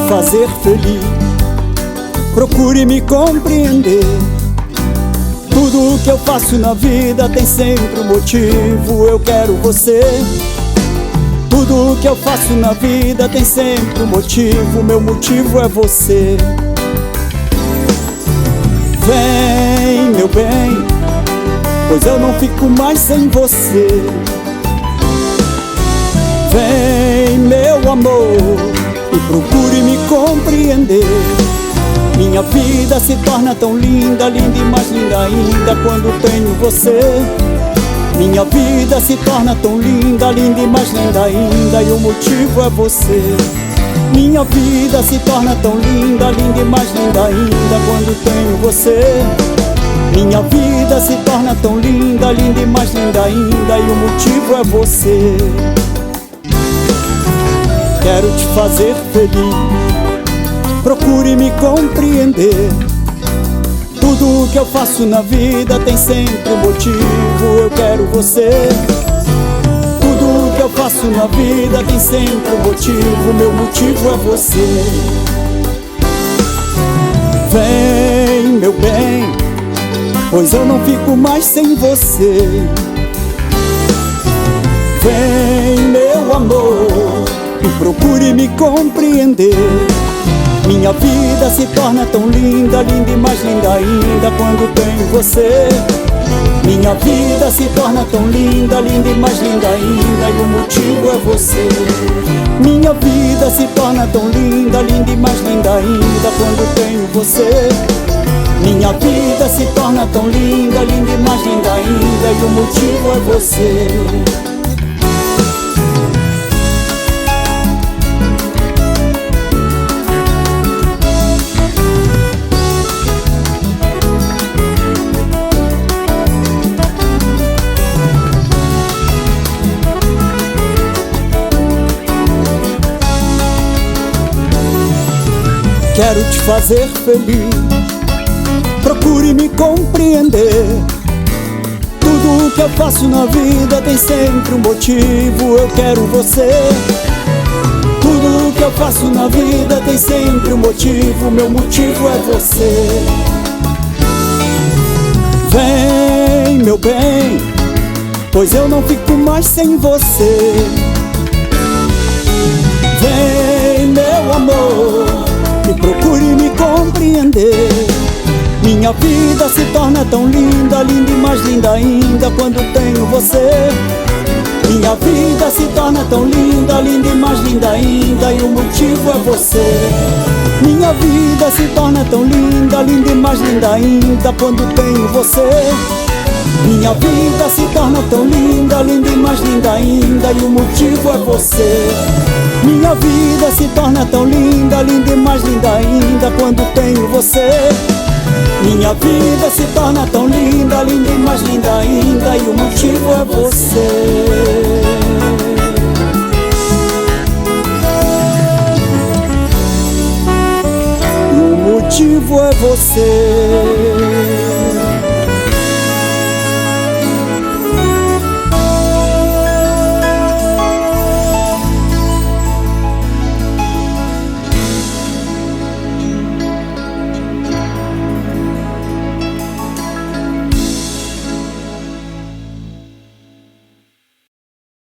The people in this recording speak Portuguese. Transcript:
fazer feliz. Procure me compreender. Tudo o que eu faço na vida tem sempre um motivo. Eu quero você. Tudo o que eu faço na vida tem sempre um motivo. Meu motivo é você. Vem, meu bem, pois eu não fico mais sem você. Vem, meu amor, e procure me compreender. Minha vida se torna tão linda, linda e mais linda ainda quando tenho você. Minha vida se torna tão linda, linda e mais linda ainda, e o motivo é você. Minha vida se torna tão linda, linda e mais linda ainda quando tenho você. Minha vida se torna tão linda, linda e mais linda ainda, e o motivo é você. Quero te fazer feliz. Procure me compreender. Tudo o que eu faço na vida tem sempre um motivo. Eu quero você. Tudo o que eu faço na vida tem sempre um motivo. Meu motivo é você. Vem, meu bem, pois eu não fico mais sem você. Vem, meu amor, e procure me compreender. Minha vida se torna tão linda, linda e mais linda ainda quando tenho você. Minha vida se torna tão linda, linda e mais linda ainda, e o motivo é você. Minha vida se torna tão linda, linda e mais linda ainda quando tenho você. Minha vida se torna tão linda, linda e mais linda ainda, e o motivo é você. Quero te fazer feliz. Procure me compreender. Tudo o que eu faço na vida tem sempre um motivo. Eu quero você. Tudo o que eu faço na vida tem sempre um motivo. Meu motivo é você. Vem, meu bem, pois eu não fico mais sem você. Vem, meu amor, e procure me compreender. Minha vida se torna tão linda, linda e mais linda ainda quando tenho você. Minha vida se torna tão linda, linda e mais linda ainda, e o motivo é você. Minha vida se torna tão linda, linda e mais linda ainda quando tenho você. Minha vida se torna tão linda, linda e mais linda ainda, e o motivo é você. Minha vida se torna tão linda, linda e mais linda ainda quando tenho você. Minha vida se torna tão linda, linda e mais linda ainda, e o motivo é você. O motivo é você.